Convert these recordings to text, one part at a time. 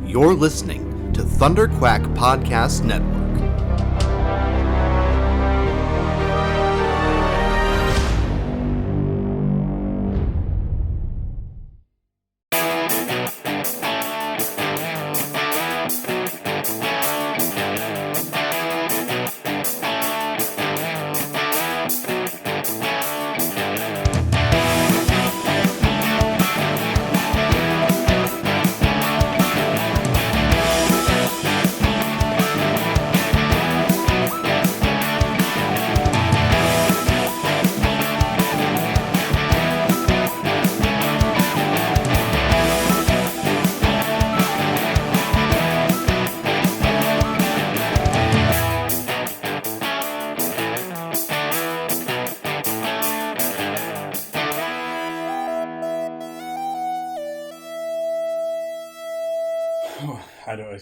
You're listening to Thunder Quack Podcast Network.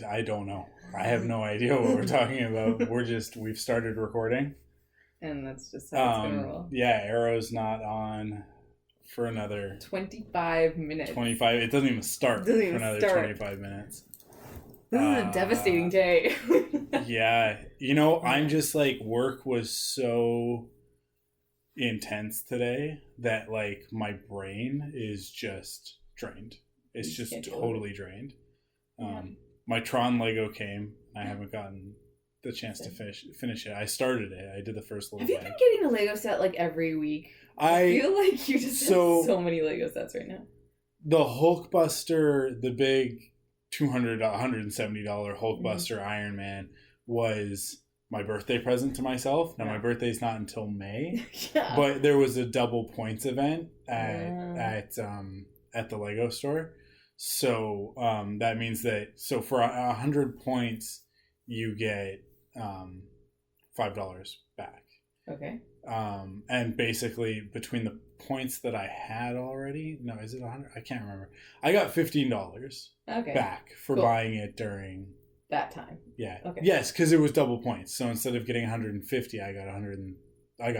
I don't know. I have no idea what we're talking about. We've started recording. And that's just how it's going to roll. Yeah, Arrow's not on for another 25 minutes. 25. It doesn't even start for another 25 minutes. This is a devastating day. Yeah. I'm just like, work was so intense today that like my brain is just drained. It's just totally drained. My Tron Lego came. I haven't gotten the chance to finish it. I started it. I did the first little bit. Have you been getting a Lego set like every week? I feel like you just have so many Lego sets right now. The Hulkbuster, the big $170 Hulkbuster Iron Man was my birthday present to myself. Now my birthday's not until May. Yeah. But there was a double points event at the Lego store. So that means that for 100 points you get $5 back. Okay. And basically between the points that I had already, no, is it 100? I can't remember. I got $15 back for buying it during that time. Yeah. Okay. Yes, because it was double points. So instead of getting 150, I got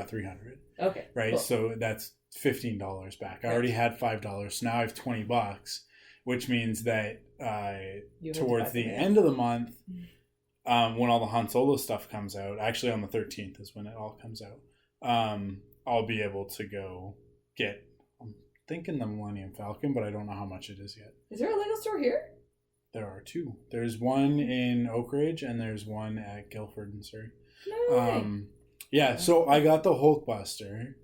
300. Okay. Right. Cool. So that's $15 back. I already had $5. So now I have $20. Which means that towards the end of the month, when all the Han Solo stuff comes out, actually on the 13th is when it all comes out, I'll be able to go get, I'm thinking the Millennium Falcon, but I don't know how much it is yet. Is there a Lego store here? There are two. There's one in Oak Ridge and there's one at Guilford in Surrey. No way. Yeah, so I got the Hulkbuster,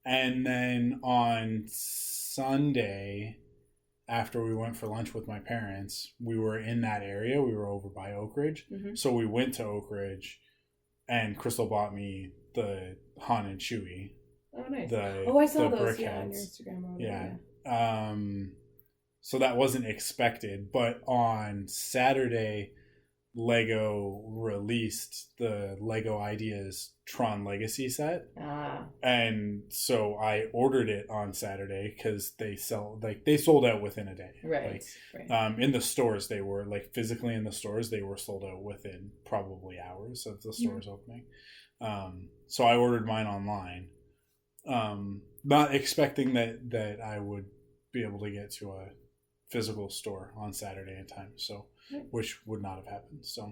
and then on Sunday, after we went for lunch with my parents, we were in that area. We were over by Oak Ridge. Mm-hmm. So we went to Oak Ridge, and Crystal bought me the Han and Chewie. Oh, nice. I saw those on your Instagram. Yeah. So that wasn't expected. But on Saturday, Lego released the Lego Ideas Tron Legacy set. And so I ordered it on Saturday because they sold out within a day. Right. In the stores, they were physically in the stores, they were sold out within probably hours of the stores opening. So I ordered mine online, not expecting that I would be able to get to a physical store on Saturday in time. So, which would not have happened. So,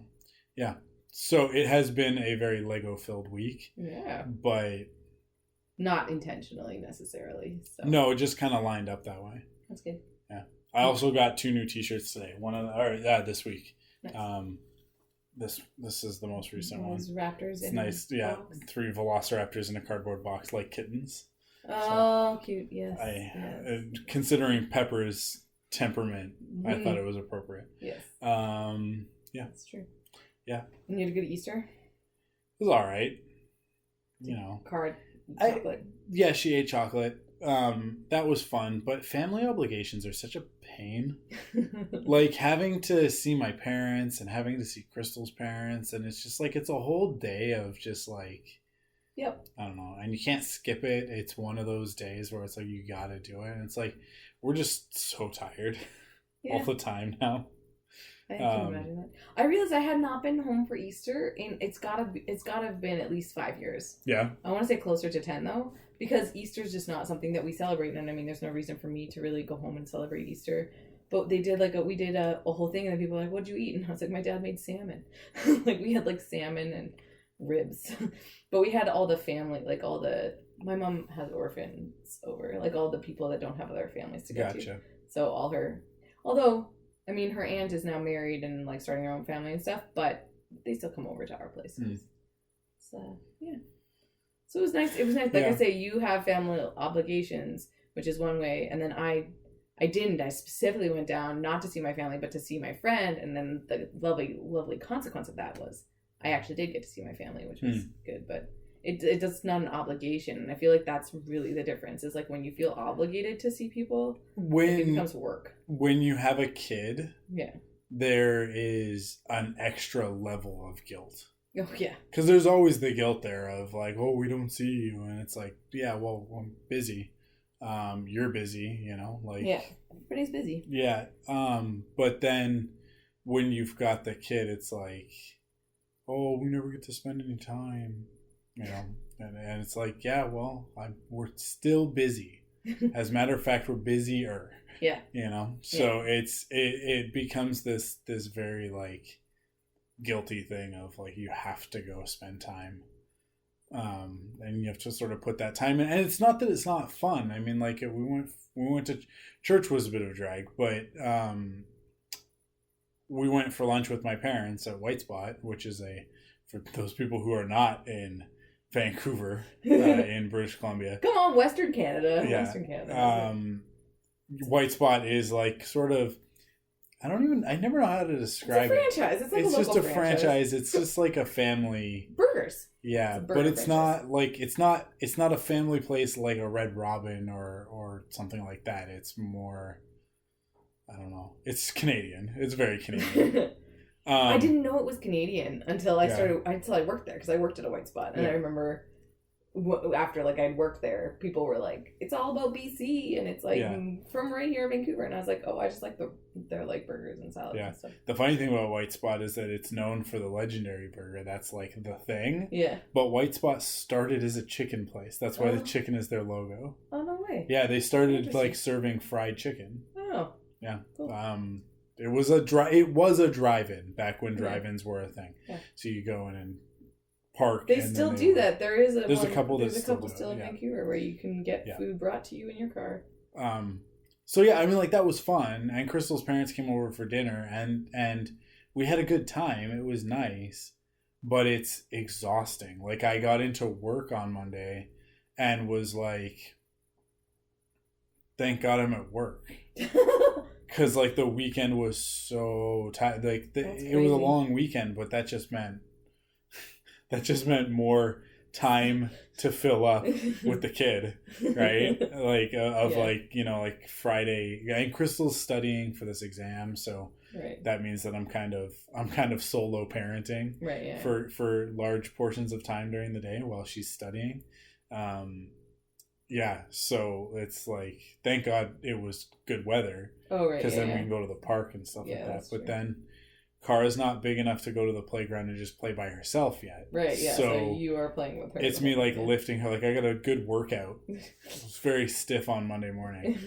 yeah. So it has been a very Lego filled week. Yeah. But not intentionally necessarily. So. No, it just kind of lined up that way. That's good. Yeah. I also got 2 new t-shirts today. This week. Nice. This is the most recent one. Raptors. It's nice. Yeah. 3 Velociraptors in a cardboard box like kittens. Oh, so cute. Yes. Considering Pepper's temperament, I thought it was appropriate. Yes. Yeah. That's true. Yeah. And you had a good Easter? It was all right. Chocolate. She ate chocolate. That was fun, but family obligations are such a pain. Having to see my parents and having to see Crystal's parents, and it's just it's a whole day of just Yep. I don't know, and you can't skip it. It's one of those days where it's you gotta do it, and it's we're just so tired all the time now. I can imagine that. I realized I had not been home for Easter in it's gotta have been at least 5 years. Yeah. I want to say closer to 10 though, because Easter's just not something that we celebrate, and I mean there's no reason for me to really go home and celebrate Easter But they did we did a whole thing, and then people were like, "What'd you eat?" And I was like, "My dad made salmon." Like we had like salmon and ribs, but we had all the family, like all the. My mom has orphans over, like all the people that don't have other families to go to. So all her, although I mean her aunt is now married and like starting her own family and stuff, but they still come over to our places. So yeah. So it was nice. It was nice. Like I say, you have family obligations, which is one way, and then I didn't. I specifically went down not to see my family, but to see my friend, and then the lovely consequence of that was I actually did get to see my family, which was good, but. It's not an obligation, and I feel like that's really the difference. Is like when you feel obligated to see people, it becomes work. When you have a kid, yeah, there is an extra level of guilt. Oh yeah, because there's always the guilt there of like, oh, we don't see you, and it's like, yeah, well, I'm busy. You're busy, you know, like yeah, everybody's busy. Yeah, but then when you've got the kid, it's like, oh, we never get to spend any time. You know, and it's like, yeah, well, we're still busy. As a matter of fact, we're busier. Yeah. You know, so it becomes this very like guilty thing of like you have to go spend time, and you have to sort of put that time in. And it's not that it's not fun. I mean, like we went to church was a bit of a drag, but we went for lunch with my parents at White Spot, which is for those people who are not in Vancouver, in British Columbia. Come on, Western Canada. Yeah. Western Canada. White Spot is like sort of, I never know how to describe it. It's a franchise. It's just a franchise. It's just like a family. Burgers. Yeah, but it's not like, it's not a family place like a Red Robin or something like that. It's more, I don't know. It's Canadian. It's very Canadian. I didn't know it was Canadian until I worked there, because I worked at a White Spot, and I remember after like I'd worked there, people were like, "It's all about BC," and it's like from right here in Vancouver, and I was like, "Oh, I just like their like burgers and salads and stuff." The funny thing about White Spot is that it's known for the legendary burger. That's like the thing. Yeah. But White Spot started as a chicken place. That's why the chicken is their logo. Oh no way. Yeah, they started like serving fried chicken. Oh. Yeah. Cool. It was a drive-in back when drive-ins were a thing. Yeah. So you go in and park. They still do that. There's a couple still in yeah. Vancouver where you can get food brought to you in your car. So yeah, I mean, like that was fun. And Crystal's parents came over for dinner, and we had a good time. It was nice, but it's exhausting. Like I got into work on Monday, and was like, "Thank God I'm at work." Because like the weekend was so tight, like it was a long weekend, but that just meant more time to fill up with the kid, right? Like like, you know, like Friday, and Crystal's studying for this exam, so that means that I'm kind of solo parenting, for large portions of time during the day while she's studying. Yeah, so it's like, thank God it was good weather. Oh, right. Because then we can go to the park and stuff like that. But then Kara's not big enough to go to the playground and just play by herself yet. Right, yeah. So you are playing with her. It's me like lifting her. Like I got a good workout. It was very stiff on Monday morning.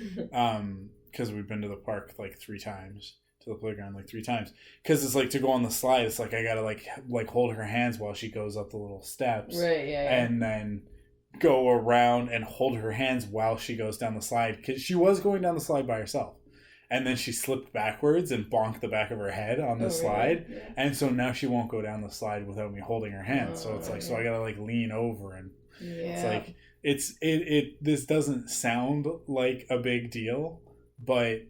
Because we've been to the park like 3 times. To the playground like 3 times. Because it's like to go on the slide, it's like I gotta like hold her hands while she goes up the little steps. Right, yeah. And then go around and hold her hands while she goes down the slide, because she was going down the slide by herself, and then she slipped backwards and bonked the back of her head on the slide. Really? Yeah. And so now she won't go down the slide without me holding her hand. So it's like, so I gotta like lean over, and it's like this doesn't sound like a big deal, but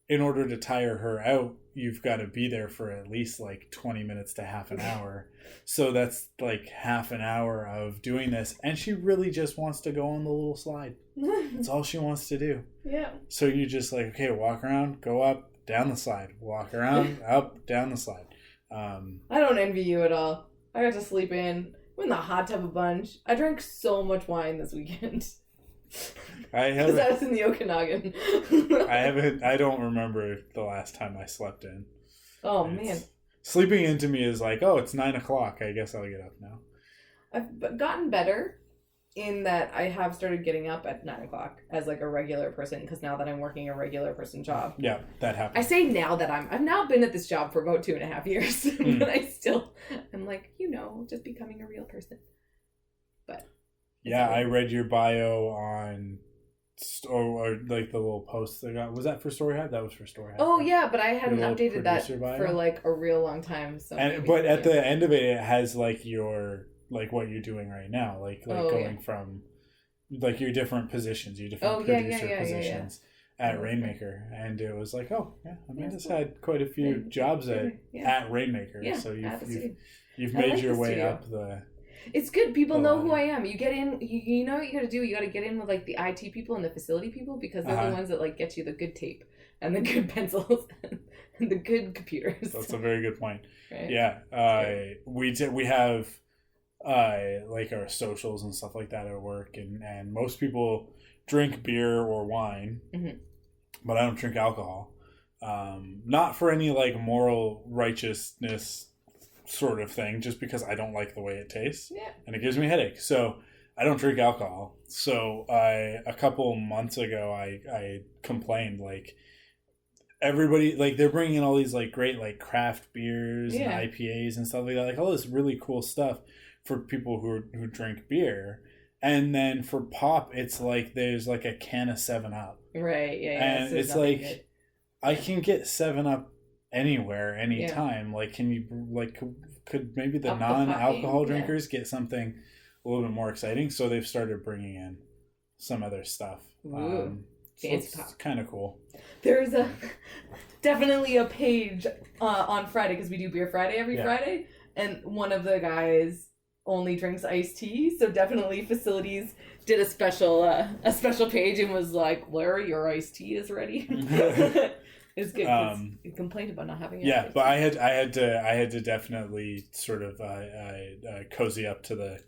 in order to tire her out, you've got to be there for at least like 20 minutes to half an hour. So that's like half an hour of doing this. And she really just wants to go on the little slide. That's all she wants to do. Yeah. So you just like, okay, walk around, go up, down the slide, walk around, up, down the slide. I don't envy you at all. I got to sleep in. Went in the hot tub a bunch. I drank so much wine this weekend. Because I was in the Okanagan. I don't remember the last time I slept in. Oh, man. Sleeping into me is like, oh, it's 9:00. I guess I'll get up now. I've gotten better. in that I have started getting up at 9 o'clock as like a regular person, because now that I'm working a regular person job. Yeah, that happens. I say now that I've now been at this job for about 2.5 years, but I'm like, just becoming a real person. But yeah, I read your bio on, or like the little post that got, was that for StoryHive? That was for StoryHive. Oh yeah, but I hadn't Your little updated that producer bio? for like a real long time. So But at the end of it has like your, like what you're doing right now, like going from like your different positions, your different producer positions at Rainmaker, and it was like, oh yeah, Amanda's had quite a few jobs at Rainmaker, so you've made your way up the. It's good. People know who I am. You get in. You know what you got to do. You got to get in with like the IT people and the facility people, because they're the ones that like get you the good tape and the good pencils and the good computers. That's a very good point. Right? Yeah, we have like our socials and stuff like that at work, and most people drink beer or wine, but I don't drink alcohol. Not for any like moral righteousness sort of thing, just because I don't like the way it tastes, and it gives me a headache. So I don't drink alcohol. So a couple months ago, I complained, like, everybody, like, they're bringing in all these like great like craft beers and IPAs and stuff like that, like all this really cool stuff for people who drink beer, and then for pop, it's like there's like a can of 7-Up, right? And so it's like good. I can get 7-Up anywhere, anytime. Like, can you like could maybe the non-alcohol drinkers get something a little bit more exciting? So they've started bringing in some other stuff. So it's kind of cool. There's definitely a page on Friday, because we do Beer Friday every Friday, and one of the guys only drinks iced tea, so definitely facilities did a special page and was like, Larry, your iced tea is ready. It's good. You complained about not having it. Yeah, but I had to definitely sort of cozy up to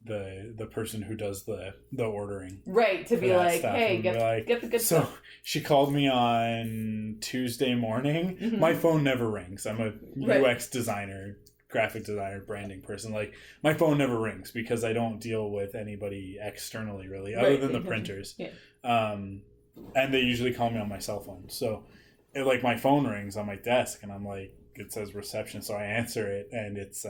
the person who does the ordering. Right, to be like, hey, get the good stuff. So she called me on Tuesday morning. Mm-hmm. My phone never rings. I'm a UX designer, graphic designer, branding person. Like, my phone never rings because I don't deal with anybody externally, really, other than the printers. Yeah. And they usually call me on my cell phone. So like my phone rings on my desk, and I'm like, it says reception, so I answer it, and it's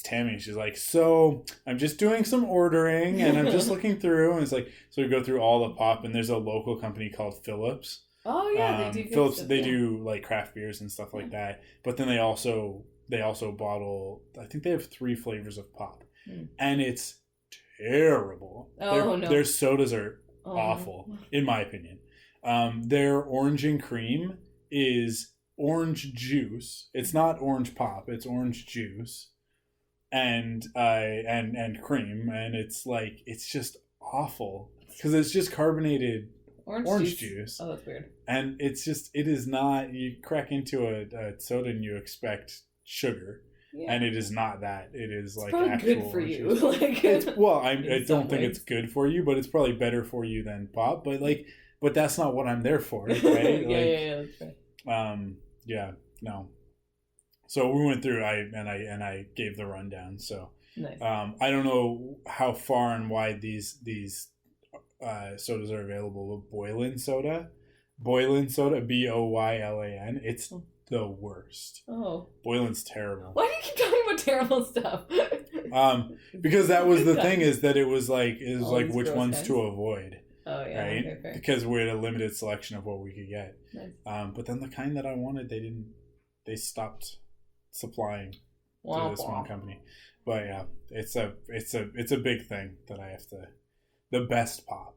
Tammy. She's like, so I'm just doing some ordering, and I'm just looking through, and it's like, so we go through all the pop, and there's a local company called Phillips. Oh yeah, they do. Phillips, stuff, they do like craft beers and stuff like that, but then they also bottle. I think they have 3 flavors of pop, and it's terrible. Their sodas are awful, in my opinion. Their orange and cream is orange juice. It's not orange pop. It's orange juice, and cream, and it's like, it's just awful because it's just carbonated orange juice. Oh, that's weird. And it is not. You crack into a soda and you expect sugar. Yeah. And it is not that. It is like probably actual good for you. Like, I don't think it's good for you, but it's probably better for you than pop. But that's not what I'm there for, right? yeah, that's right. No. So we went through. I gave the rundown. So nice. I don't know how far and wide these sodas are available. Boylan soda, Boylan, it's the worst. Oh, Boylan's terrible. Why do you keep talking about terrible stuff? Because that was the thing, is that it was like which ones kinds to avoid. Oh yeah, right? Okay. Because we had a limited selection of what we could get. Nice. But then the kind that I wanted, they stopped supplying to this one company. But yeah, it's a big thing that I have to. The best pop,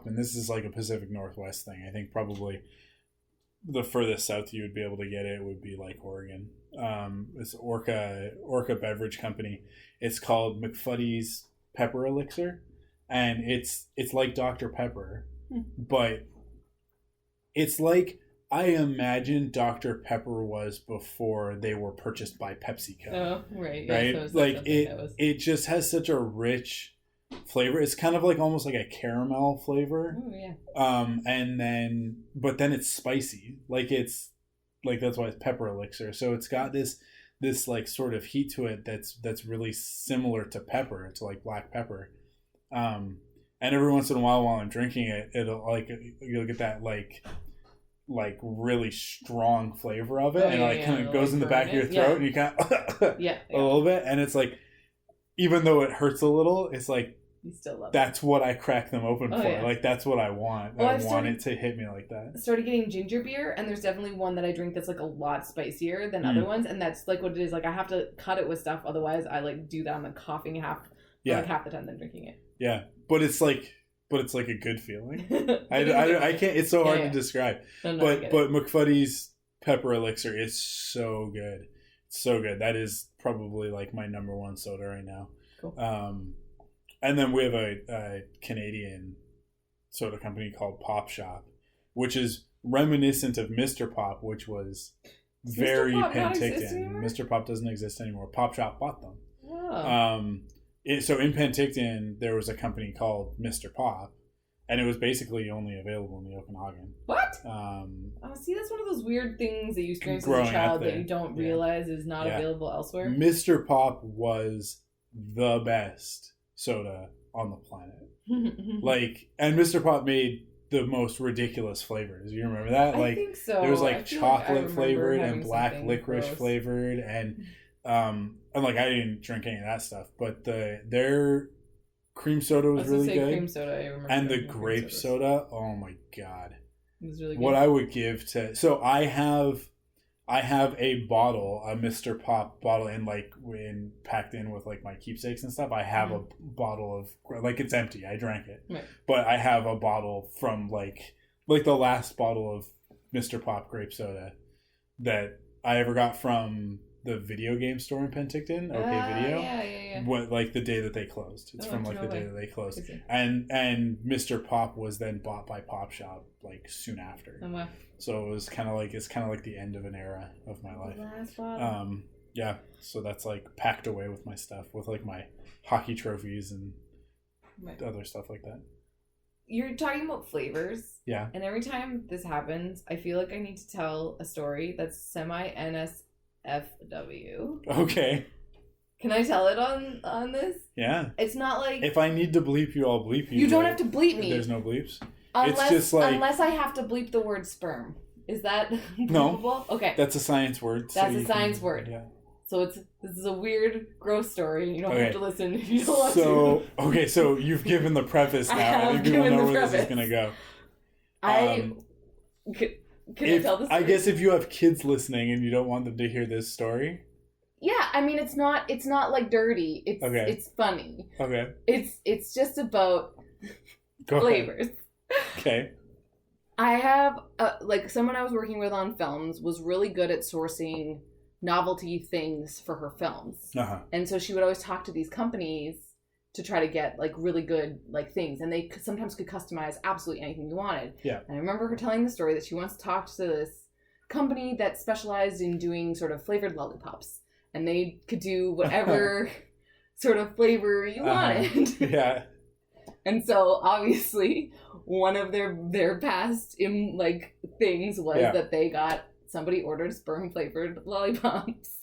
and this is like a Pacific Northwest thing. I think probably the furthest south you would be able to get it would be like Oregon. It's Orca Beverage Company. It's called McFuddy's Pepper Elixir, and it's like Dr. Pepper, but it's like I imagine Dr. Pepper was before they were purchased by PepsiCo. Oh, right. Right? Yeah, so like it just has such a rich flavor. It's kind of like almost like a caramel flavor. Oh yeah. But then it's spicy. Like it's like, that's why it's Pepper Elixir. So it's got this like sort of heat to it that's really similar to pepper, to like black pepper. And every once in a while I'm drinking it, you'll get that really strong flavor of it, and it kind of goes in the back of your throat, and you kind of a little bit, and it's like, even though it hurts a little, it's like, you still love that's what I crack them open for. Yeah. Like, that's what I want. Well, I want it to hit me like that. I started getting ginger beer, and there's definitely one that I drink that's like a lot spicier than other ones, and that's like what it is. Like, I have to cut it with stuff, otherwise I like do that. I'm like coughing half the time that I'm drinking it. Yeah, but it's like a good feeling. I can't. It's so hard to describe. But McFuddy's Pepper Elixir is so good. It's so good. That is probably like my number one soda right now. Cool. And then we have a Canadian soda company called Pop Shop, which is reminiscent of Mr. Pop, which was very Penticton. Mr. Pop doesn't exist anymore. Pop Shop bought them. Oh. So in Penticton, there was a company called Mr. Pop, and it was basically only available in the Okanagan. What? See, that's one of those weird things that you experience as a child that you don't realize is not available elsewhere. Mr. Pop was the best soda on the planet. And Mr. Pop made the most ridiculous flavors. You remember that? I think so. There was chocolate flavored and black licorice flavored, and I didn't drink any of that stuff, but their cream soda was really good. Cream soda, I remember. And the grape soda, oh my god. It was really good. What I would give to, so I have a bottle, a Mr. Pop bottle, and packed in with my keepsakes and stuff. I have a bottle of it's empty. I drank it, right. But I have a bottle from the last bottle of Mr. Pop grape soda that I ever got from the video game store in Penticton. OK Video. Yeah. What the day that they closed. It's from the day that they closed. And Mr. Pop was then bought by Pop Shop soon after. Oh, wow. So it was kind of like the end of an era of my life. Last bottle. Yeah. So that's packed away with my stuff, with my hockey trophies and other stuff like that. You're talking about flavors. Yeah. And every time this happens, I feel like I need to tell a story that's semi-NSFW. Okay. Can I tell it on this? Yeah. It's not like... If I need to bleep you, I'll bleep you. You don't have to bleep me. There's no bleeps? Unless, it's just unless I have to bleep the word sperm. Is that bleepable? No. Okay. That's a science word. That's a science word. Yeah. So this is a weird, gross story. You don't have to listen if you don't want to. Okay, so you've given the preface now. I think people know where this is going to go. Can I tell this story? I guess if you have kids listening and you don't want them to hear this story. Yeah, I mean, it's not dirty. It's funny. Okay. It's just about flavors. Okay. I have someone I was working with on films was really good at sourcing novelty things for her films. Uh-huh. And so she would always talk to these companies to try to get really good things, and they sometimes could customize absolutely anything you wanted. Yeah. And I remember her telling the story that she once talked to this company that specialized in doing sort of flavored lollipops, and they could do whatever sort of flavor you wanted. Yeah. And so obviously one of their past things was that they got somebody ordered sperm flavored lollipops.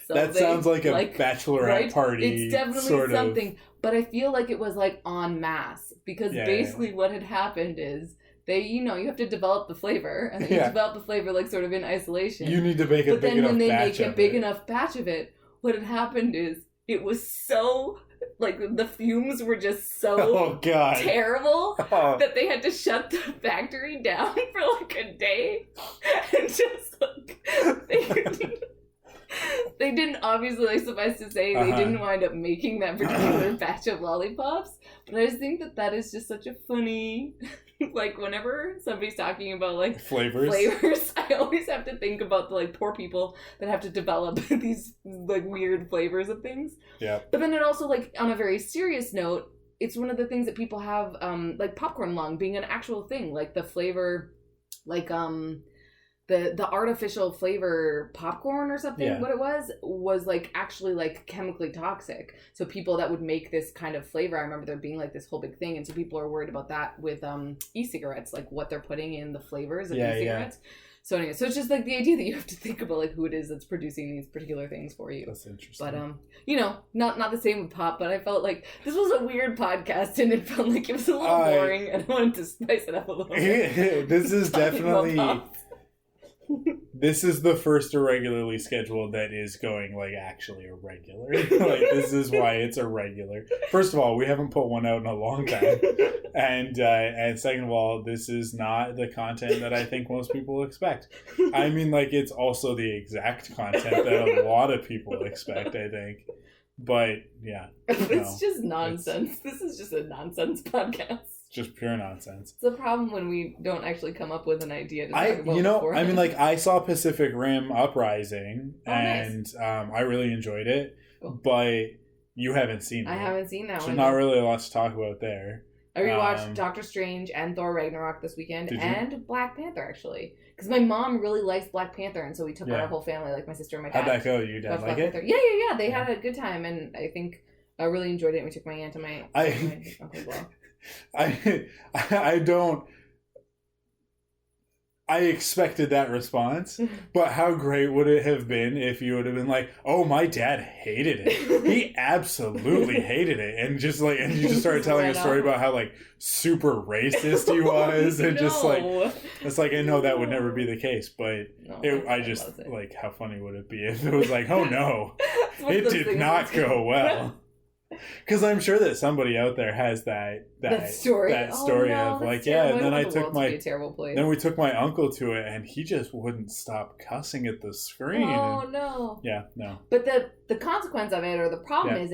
So that sounds like a bachelorette party. It's definitely something, but I feel like it was en masse, because basically what had happened is they, you have to develop the flavor, and then you develop the flavor sort of in isolation. You need to make a big enough batch of it. But then when they make a big enough batch of it, what had happened is it was so the fumes were just so terrible that they had to shut the factory down for a day, and just they didn't, obviously, suffice to say, they didn't wind up making that particular batch of lollipops. But I just think that is just such a funny, whenever somebody's talking about flavors, I always have to think about the poor people that have to develop these weird flavors of things. Yeah. But then it also on a very serious note, it's one of the things that people have popcorn lung being an actual thing, the flavor, the artificial flavor popcorn or something, what it was actually chemically toxic. So people that would make this kind of flavor, I remember there being this whole big thing, and so people are worried about that with e-cigarettes, what they're putting in the flavors of e-cigarettes. So anyway, so it's just like the idea that you have to think about like who it is that's producing these particular things for you. That's interesting. But you know, not the same with pop. But I felt like this was a weird podcast, and it felt like it was a little boring, and I wanted to spice it up a little bit. This is definitely. Pop. This is the first irregularly scheduled that is going like actually irregular. Like this is why it's irregular. First of all, we haven't put one out in a long time, and second of all, this is not the content that I think most people expect. I mean, like it's also the exact content that a lot of people expect. I think, but yeah, It's just nonsense. This is just a nonsense podcast. Just pure nonsense. It's a problem when we don't actually come up with an idea to talk about beforehand. I mean, like I saw Pacific Rim Uprising, and nice. I really enjoyed it, Cool. but you haven't seen it. I haven't seen that So one. not really a lot to talk about there. I rewatched Doctor Strange and Thor Ragnarok this weekend, Did you? and Black Panther actually, because my mom really likes Black Panther, and so we took our whole family, like my sister and my dad. How'd that go? You dad watched like Black it? Panther. Yeah. They had a good time, and I think I really enjoyed it. And we took my aunt and my uncle as well. I don't. I expected that response, but how great would it have been if you would have been like, "Oh, my dad hated it. He absolutely hated it," and you just started telling a story about how like super racist he was, and just like it's like I know that would never be the case, but like how funny would it be if it was like, "Oh no, it did not go well." Because I'm sure that somebody out there has that story of like, and then I took then we took my uncle to it, and he just wouldn't stop cussing at the screen. Oh no! Yeah, no. But the consequence of it, or the problem is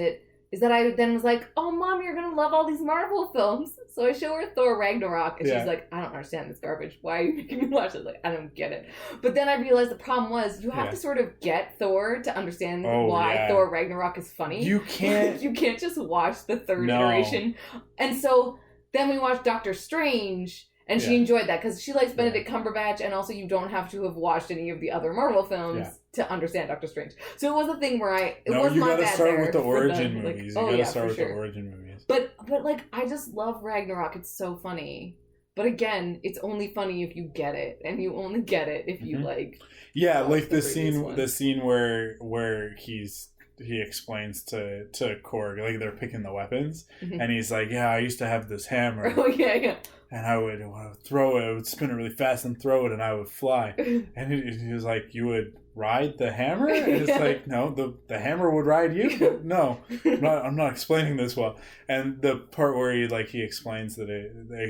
that I then was like, "Oh, Mom, you're gonna love all these Marvel films." So I show her Thor Ragnarok, and she's like, "I don't understand this garbage. Why are you making me watch it?" Like, I don't get it. But then I realized the problem was you have to sort of get Thor to understand why Thor Ragnarok is funny. You can't. You can't just watch the third iteration. And so then we watched Doctor Strange. And she enjoyed that because she likes Benedict Cumberbatch, and also you don't have to have watched any of the other Marvel films to understand Doctor Strange. So it was a thing where you gotta start with the origin movies. You gotta start with the origin movies. But like I just love Ragnarok. It's so funny. But again, it's only funny if you get it, and you only get it if you like. Yeah, like the scene where he explains to Korg, like they're picking the weapons, and he's like, "Yeah, I used to have this hammer." Oh yeah. And I would throw it, I would spin it really fast and throw it, and I would fly. And he was like, "You would ride the hammer?" And it's like, "No, the hammer would ride you?" But no, I'm not explaining this well. And the part where he explains that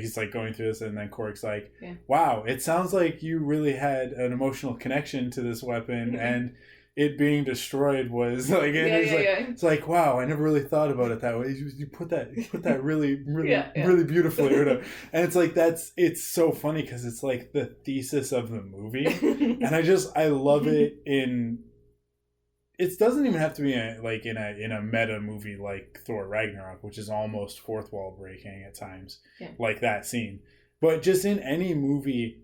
he's like going through this, and then Korg's like, "Wow, it sounds like you really had an emotional connection to this weapon, and it being destroyed was like," and it's like, "Wow, I never really thought about it that way. You put that really really beautifully," and it's like it's so funny because it's like the thesis of the movie, and I love it in. It doesn't even have to be in a meta movie like Thor Ragnarok, which is almost fourth wall breaking at times, like that scene, but just in any movie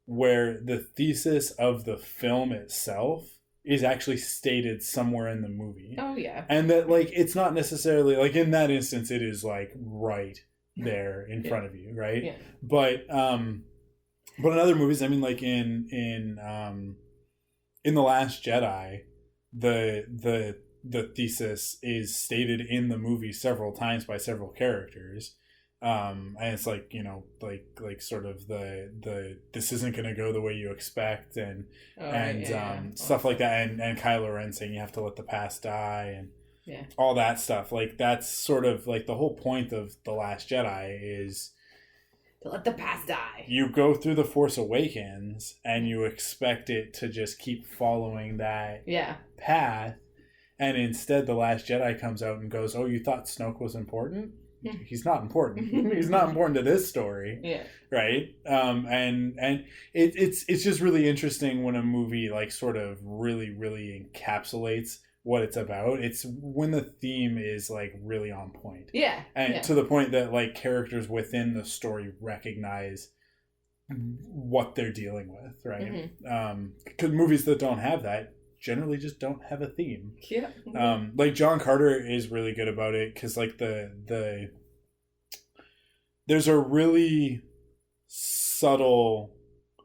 where the thesis of the film itself is actually stated somewhere in the movie. Oh yeah. And that like it's not necessarily like in that instance it is like right there in front of you, right? Yeah. But in other movies, I mean like in The Last Jedi, the thesis is stated in the movie several times by several characters. And it's like, like sort of the this isn't going to go the way you expect, and stuff like that, and Kylo Ren saying you have to let the past die, and all that stuff. Like that's sort of like the whole point of The Last Jedi is to let the past die. You go through The Force Awakens and you expect it to just keep following that path, and instead The Last Jedi comes out and goes, "Oh, you thought Snoke was important? He's not important. He's not important to this story." Yeah. Right. And it's just really interesting when a movie like sort of really, really encapsulates what it's about. It's when the theme is like really on point. Yeah. And to the point that like characters within the story recognize what they're dealing with, right? Because movies that don't have that generally just don't have a theme. Yeah. Like John Carter is really good about it because like there's a really subtle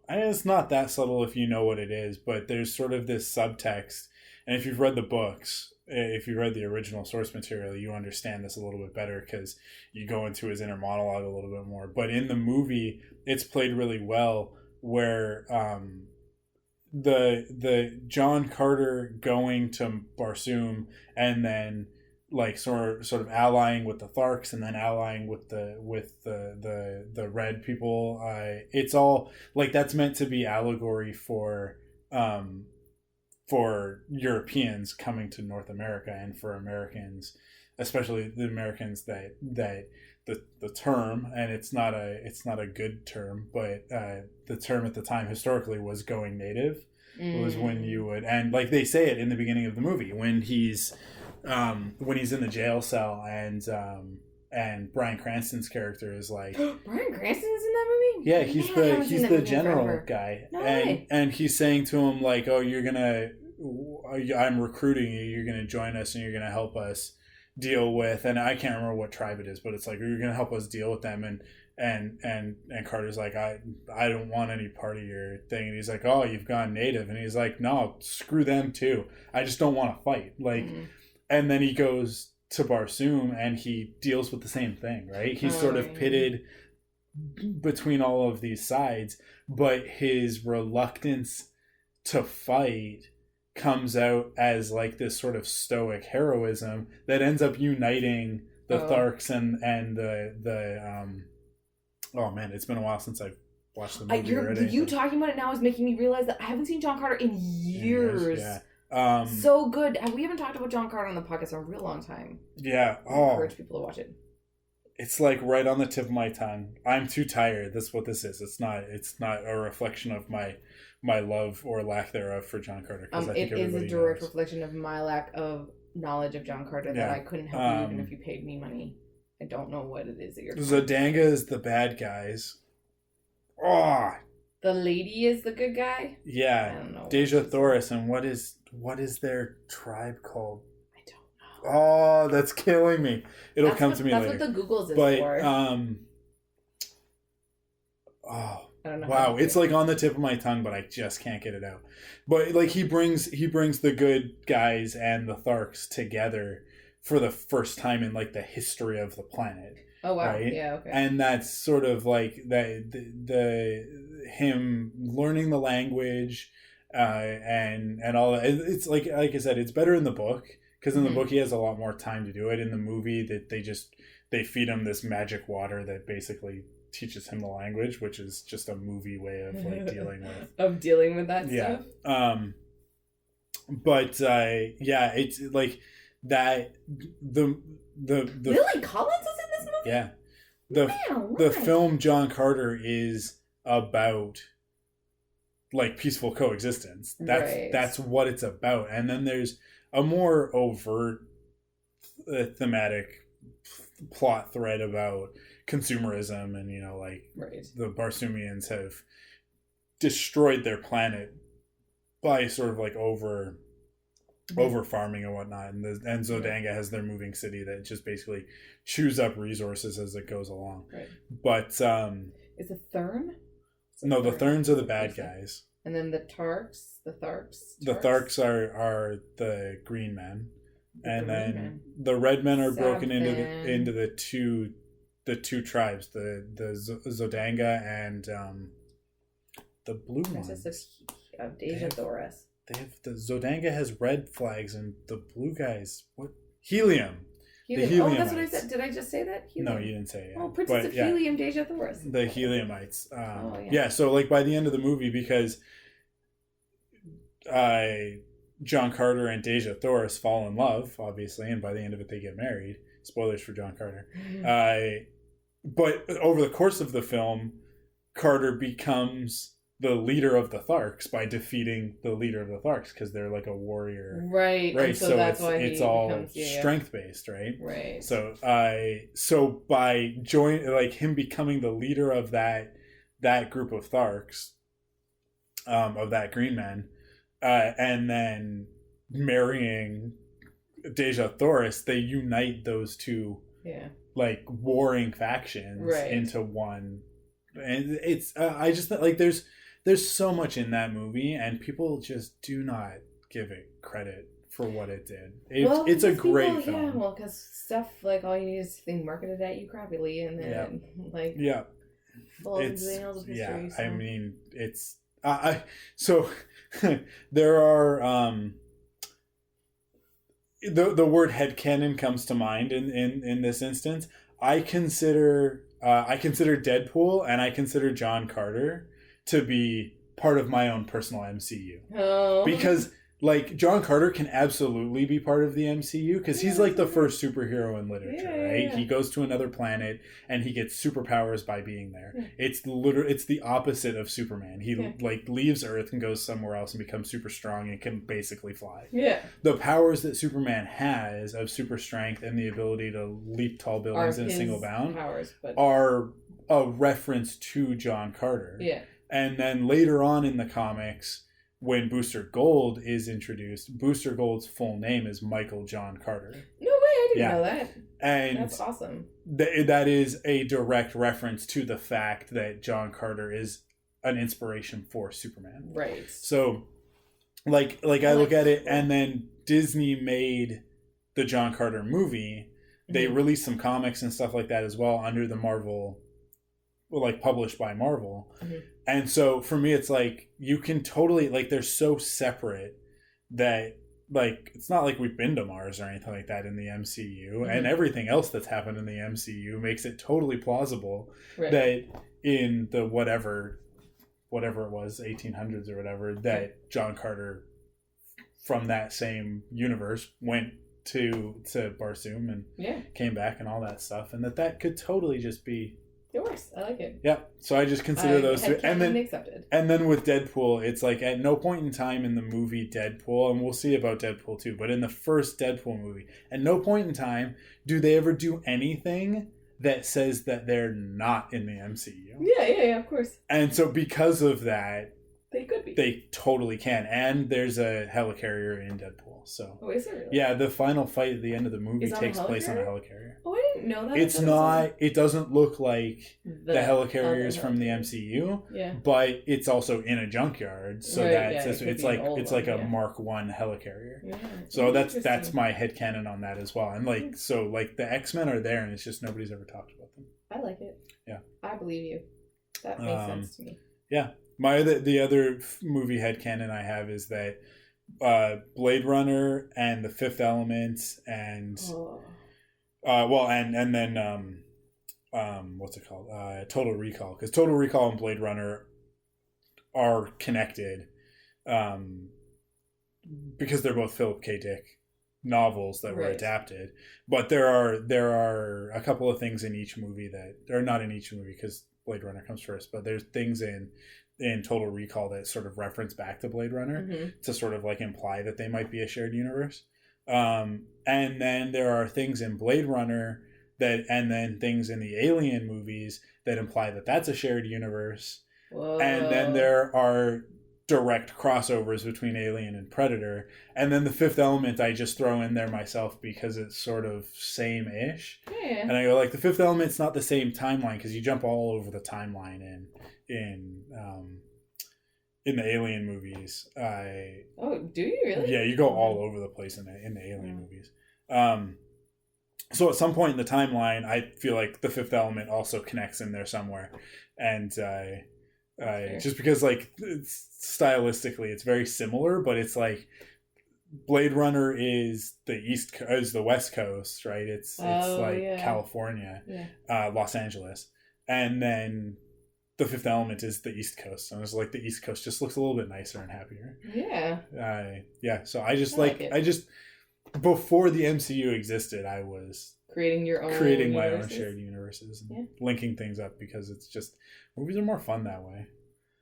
it's not that subtle if you know what it is, but there's sort of this subtext, and if you've read the books, if you read the original source material, you understand this a little bit better because you go into his inner monologue a little bit more. But in the movie, it's played really well, where the John Carter going to Barsoom and then like sort of allying with the Tharks and then allying with the red people. It's all like that's meant to be allegory for Europeans coming to North America, and for Americans, especially the Americans that the term, and it's not a good term, but the term at the time historically was going native. It was when you would, and like they say it in the beginning of the movie when he's in the jail cell, and Bryan Cranston's character is like Bryan Cranston's in that movie? Yeah, he's the general guy. No way. And he's saying to him like, "Oh, I'm recruiting you. You're gonna join us, and you're gonna help us deal with." And I can't remember what tribe it is, but it's like, "You're gonna help us deal with them." And Carter's like, I don't want any part of your thing. And he's like, "Oh, you've gone native." And he's like, "No, screw them too. I just don't want to fight." Like, and then he goes to Barsoom and he deals with the same thing, right? He's sort of pitted between all of these sides, but his reluctance to fight comes out as like this sort of stoic heroism that ends up uniting the Tharks and the oh man, it's been a while since I've watched the movie already. You talking about it now is making me realize that I haven't seen John Carter in years. Yeah. So good. We haven't talked about John Carter on the podcast in a real long time. Yeah. I encourage people to watch it. It's like right on the tip of my tongue. I'm too tired. That's what this is. It's not a reflection of my love or lack thereof for John Carter. It is a direct reflection of my lack of knowledge of John Carter that I couldn't help you even if you paid me money. I don't know what it is that you're Zodanga is the bad guys. Oh, the lady is the good guy? Yeah. I don't know. Deja Thoris, and what is their tribe called? I don't know. Oh, that's killing me. It'll come to me later. That's what the Googles is for. I don't know. Wow, it's like on the tip of my tongue, but I just can't get it out. But like he brings the good guys and the Tharks together for the first time in like the history of the planet. Oh wow! Right? Yeah, okay. And that's sort of like the him learning the language, and all that. It's like I said, it's better in the book because in the book he has a lot more time to do it. In the movie, that they feed him this magic water that basically teaches him the language, which is just a movie way of like dealing with that stuff. But yeah, it's like that the Lily Collins is in this movie? Yeah. The film John Carter is about like peaceful coexistence. That's what it's about. And then there's a more overt thematic plot thread about consumerism and the Barsoomians have destroyed their planet by sort of like over farming and whatnot, and Zodanga has their moving city that just basically chews up resources as it goes along. Right. But is it Thurn? No, the Thurns are the bad guys. And then the Tharks. The Tharks are the green men. And then the red men are broken into the two tribes, the Zodanga and the blue ones. Of Deja Thoris. They have the Zodanga has red flags and the blue guys Helium. The Heliumites. Oh, that's what I said. Did I just say that? Helium. No, you didn't say it. Oh, Princess of Helium, Deja Thoris. The Heliumites. Yeah, so like by the end of the movie, because John Carter and Deja Thoris fall in love, obviously, and by the end of it they get married. Spoilers for John Carter. But over the course of the film, Carter becomes the leader of the Tharks by defeating the leader of the Tharks because they're like a warrior right so that's why it's all strength based, right so by him becoming the leader of that group of Tharks, of that green man, and then marrying Deja Thoris, they unite those two like warring factions into one. And it's I just like there's so much in that movie, and people just do not give it credit for what it did. It's a great film. Yeah, well, because stuff like all you need is they marketed at you crappily, and then like balls and nails of history. So. I mean, it's so there are the word headcanon comes to mind in this instance. I consider Deadpool and I consider John Carter to be part of my own personal MCU. Oh. Because like John Carter can absolutely be part of the MCU because he's like the first superhero in literature, right? Yeah. He goes to another planet and he gets superpowers by being there. Yeah. It's the opposite of Superman. He like leaves Earth and goes somewhere else and becomes super strong and can basically fly. Yeah. The powers that Superman has of super strength and the ability to leap tall buildings in a single bound are a reference to John Carter. Yeah. And then later on in the comics, when Booster Gold is introduced, Booster Gold's full name is Michael John Carter. No way, I didn't know that. And that's awesome. That is a direct reference to the fact that John Carter is an inspiration for Superman. Right. So, like I look at it, and then Disney made the John Carter movie. They released some comics and stuff like that as well under the Marvel, like published by Marvel. And so for me, it's like you can totally like they're so separate that like it's not like we've been to Mars or anything like that in the MCU, and everything else that's happened in the MCU makes it totally plausible that in the whatever it was 1800s or whatever that John Carter from that same universe went to Barsoom and came back and all that stuff, and that could totally just be. It works. I like it. Yeah. So I just consider those two. And then accepted. And then with Deadpool, it's like at no point in time in the movie Deadpool, and we'll see about Deadpool too, but in the first Deadpool movie, at no point in time do they ever do anything that says that they're not in the MCU. Yeah, of course. And so because of that, they could be. They totally can. And there's a helicarrier in Deadpool. So is there really? Yeah, the final fight at the end of the movie takes place on a helicarrier. Oh, I didn't know that. It's not. It doesn't look like the helicarriers from the MCU. Yeah. But it's also in a junkyard, so it's like a Mark I helicarrier. Yeah. So that's my headcanon on that as well. And like so like the X-Men are there, and it's just nobody's ever talked about them. I like it. Yeah. I believe you. That makes sense to me. Yeah. The other movie headcanon I have is that Blade Runner and The Fifth Element and and then what's it called? Total Recall, because Total Recall and Blade Runner are connected because they're both Philip K. Dick novels that were adapted, but there are a couple of things in each movie that are not in each movie because Blade Runner comes first, but there's things in Total Recall that sort of reference back to Blade Runner to sort of like imply that they might be a shared universe. And then there are things in Blade Runner and then things in the Alien movies that imply that that's a shared universe. Whoa. And then there are direct crossovers between Alien and Predator. And then The Fifth Element I just throw in there myself because it's sort of same-ish. Yeah. And I go like, The Fifth Element's not the same timeline because you jump all over the timeline in the Alien movies. Do you really? Yeah, you go all over the place in the Alien movies. So at some point in the timeline, I feel like The Fifth Element also connects in there somewhere, and just because like stylistically it's very similar, but it's like Blade Runner is the West Coast, right? It's California, Los Angeles, and then The Fifth Element is the East Coast, and it's like the East Coast just looks a little bit nicer and happier. Yeah. So I just before the MCU existed, I was creating my own shared universes and linking things up because it's just movies are more fun that way.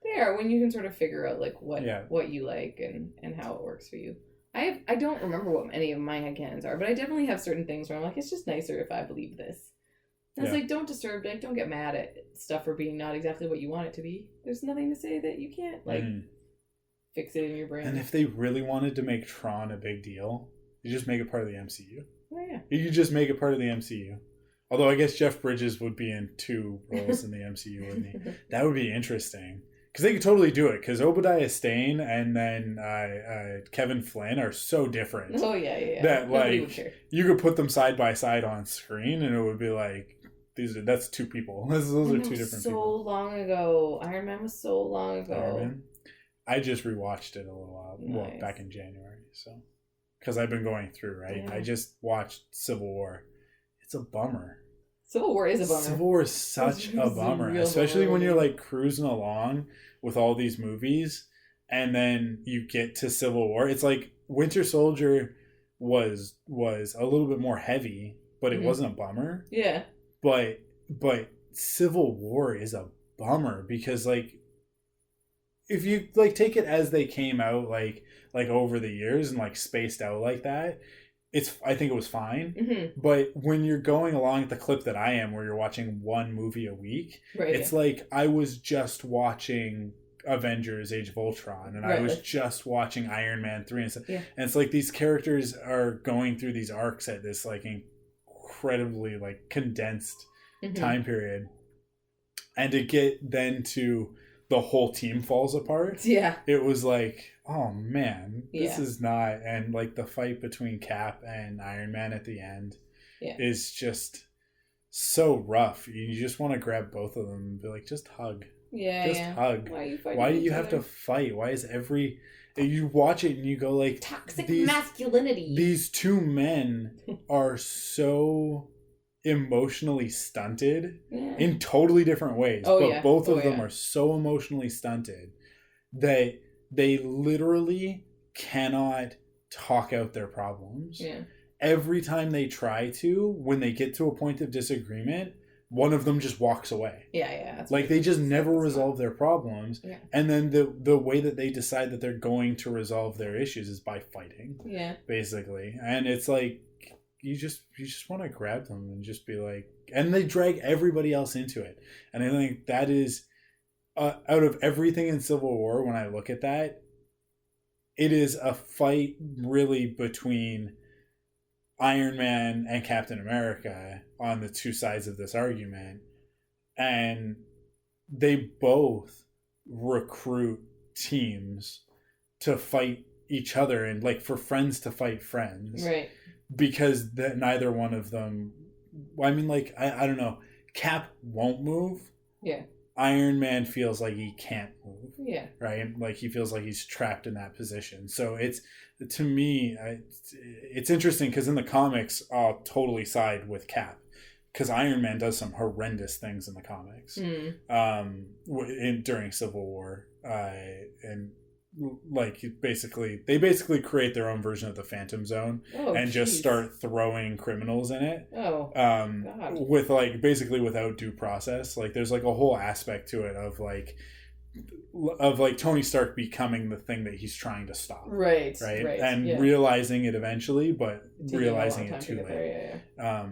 They are when you can sort of figure out like what you like and how it works for you. I don't remember what any of my headcanons are, but I definitely have certain things where I'm like, it's just nicer if I believe this. And it's like, don't disturb, like, don't get mad at stuff for being not exactly what you want it to be. There's nothing to say that you can't, like, fix it in your brain. And if they really wanted to make Tron a big deal, you just make it part of the MCU. Oh, yeah. You could just make it part of the MCU. Although I guess Jeff Bridges would be in 2 roles in the MCU, wouldn't he? That would be interesting. because they could totally do it. Because Obadiah Stane and then Kevin Flynn are so different. Oh yeah. That Nobody would like care. you could put them side by side on screen, and it would be like that's two people. Those are two different so people. long ago. Iron Man was so long ago. Iron Man. I just rewatched it a little while, well, Nice. back in January. So, because I've been going through, right? Yeah. I just watched Civil War. It's a bummer. Civil War is a bummer. Civil War is such It's a a bummer, real especially bummer. when you're like cruising along with all these movies, and then you get to Civil War. It's like Winter Soldier was a little bit more heavy, but it Mhm. wasn't a bummer. Yeah. But Civil War is a bummer because like if you like take it as they came out like over the years and like spaced out like that, I think it was fine. Mm-hmm. But when you're going along at the clip that I am, where you're watching one movie a week, Right. it's like I was just watching Avengers Age of Ultron, and I Right. was just watching Iron Man 3 and stuff. Yeah. And it's like these characters are going through these arcs at this like incredibly like condensed Mhm. time period. And to get then to the whole team falls apart, Yeah. it was like, oh man, this Yeah. is not. And like the fight between Cap and Iron Man at the end Yeah. is just so rough. You just want to grab both of them and be like, just hug. Yeah. Just yeah. hug. Why are you fighting? Why do each you have to other? fight? Why is you watch it and you go like, Toxic these- masculinity? these two men are so emotionally stunted Yeah. in totally different ways, Oh, but yeah. both of Oh, them yeah. are so emotionally stunted that they literally cannot talk out their problems. Yeah. Every time they try to, when they get to a point of disagreement, one of them just walks away. Yeah. That's Like what they it just is. never That's resolve their problems. Yeah. And then the way that they decide that they're going to resolve their issues is by fighting, fine. Yeah. basically. And it's like you just want to grab them and just be like, and they drag everybody else into it. And I think that is out of everything in Civil War, when I look at that, it is a fight really between Iron Man and Captain America on the two sides of this argument. And they both recruit teams to fight each other and like for friends to fight friends. Right. Because neither one of them, I mean, like, I don't know. Cap won't move. Yeah. Iron Man feels like he can't move. Yeah. Right? Like he feels like he's trapped in that position. So it's, to me, it's interesting because in the comics, I'll totally side with Cap because Iron Man does some horrendous things in the comics during Civil War. And like they basically create their own version of the Phantom Zone and just jeez. start throwing criminals in it. Oh. God. With like basically without due process. Like there's like a whole aspect to it of like Tony Stark becoming the thing that he's trying to stop. Right. And yeah. realizing it eventually, but Taking realizing a long it time too to get late. there, yeah.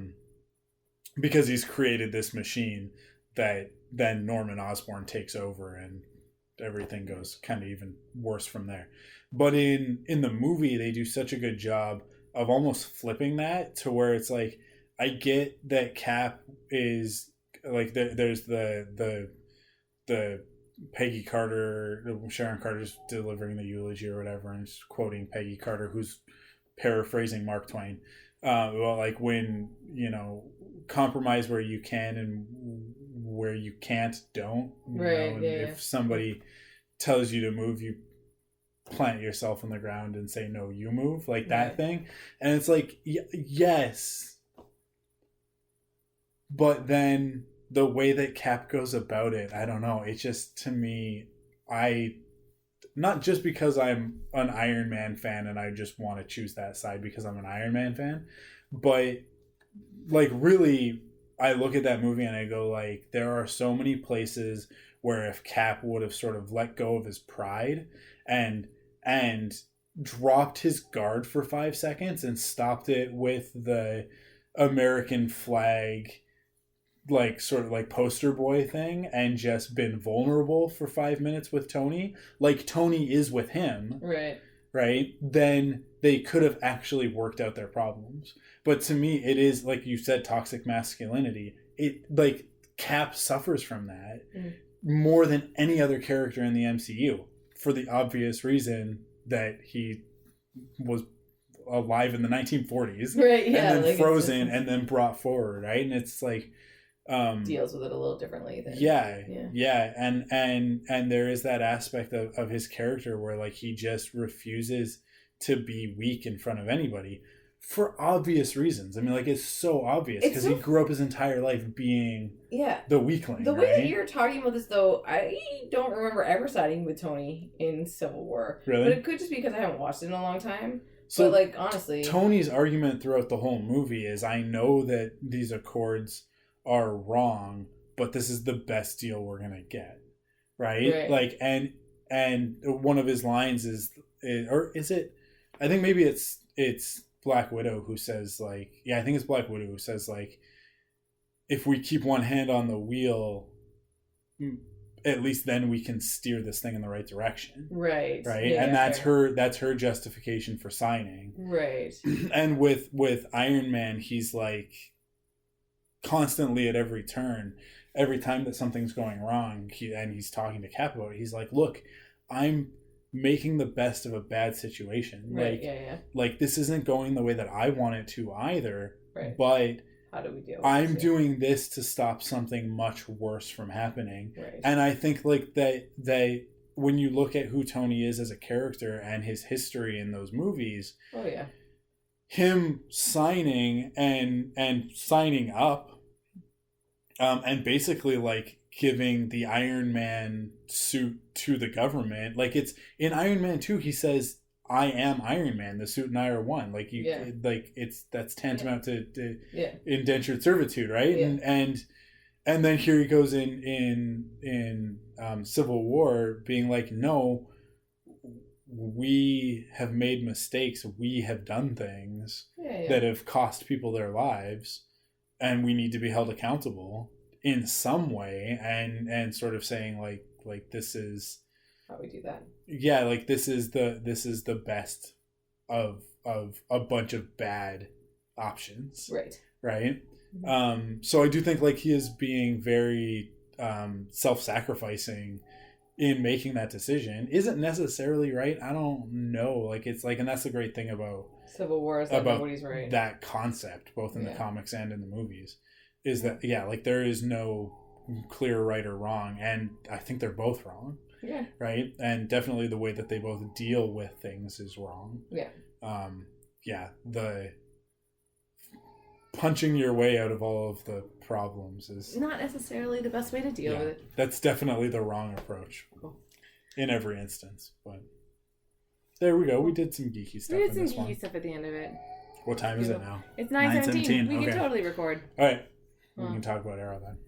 Because he's created this machine that then Norman Osborn takes over and everything goes kind of even worse from there. But in the movie, they do such a good job of almost flipping that to where it's like, I get that Cap is like there's the Peggy Carter, Sharon Carter's delivering the eulogy or whatever, and she's quoting Peggy Carter, who's paraphrasing Mark Twain. Well, like when, compromise where you can and where you can't, don't. Right, And yeah, if somebody tells you to move, you plant yourself on the ground and say, no, you move, like that Right. thing. And it's like, yes. But then the way that Cap goes about it, I don't know. It's just, to me, not just because I'm an Iron Man fan and I just want to choose that side because I'm an Iron Man fan, but like really I look at that movie and I go like, there are so many places where if Cap would have sort of let go of his pride and dropped his guard for 5 seconds and stopped it with the American flag, like sort of like poster boy thing, and just been vulnerable for 5 minutes with Tony, like Tony is with him, right? Then they could have actually worked out their problems. But to me, it is, like you said, toxic masculinity. It, like, Cap suffers from that. more than any other character in the MCU, for the obvious reason that he was alive in the 1940s, right? Yeah, and then like frozen and then brought forward, right? And it's like deals with it a little differently than and there is that aspect of his character where like he just refuses to be weak in front of anybody for obvious reasons. I mean, like, it's so obvious because he grew up his entire life being the weakling. The way that you're talking about this, though, I don't remember ever siding with Tony in Civil War. Really? But it could just be because I haven't watched it in a long time. So, but, like, honestly, Tony's argument throughout the whole movie is, I know that these accords are wrong, but this is the best deal we're gonna get, right? Like, and one of his lines is, or is it? I think maybe it's Black Widow who says, like, I think it's Black Widow who says, like, if we keep one hand on the wheel, at least then we can steer this thing in the right direction. Right. Yeah, and that's her justification for signing. Right. And with Iron Man, he's like constantly at every turn, every time that something's going wrong, he's talking to Cap about it, he's like, look, I'm making the best of a bad situation. Right. Like this isn't going the way that I want it to either. Right. But how do we deal with I'm doing this to stop something much worse from happening. Right. And I think like that when you look at who Tony is as a character and his history in those movies, him signing and signing up, and basically like giving the Iron Man suit to the government. Like, it's in Iron Man 2, he says, I am Iron Man, the suit and I are one. Like, like that's tantamount to indentured servitude, right? And then here he goes in Civil War being like, no, we have made mistakes, we have done things that have cost people their lives, and we need to be held accountable in some way, and sort of saying like this is how we do that. Yeah, like this is the best of a bunch of bad options. Right. Mm-hmm. So I do think like he is being very self-sacrificing in making that decision. Isn't necessarily right. I don't know. Like, it's like, and that's the great thing about Civil War is that nobody's right. That concept, both in the comics and in the movies, is that like there is no clear right or wrong, and I think they're both wrong. Yeah. Right? And definitely the way that they both deal with things is wrong. Yeah. The punching your way out of all of the problems is not necessarily the best way to deal with it. That's definitely the wrong approach in every instance. But there we go. We did some geeky stuff. We did some geeky stuff at the end of it. What time is it now? It's 9:17. We can totally record. All right. We can talk about Arrow then.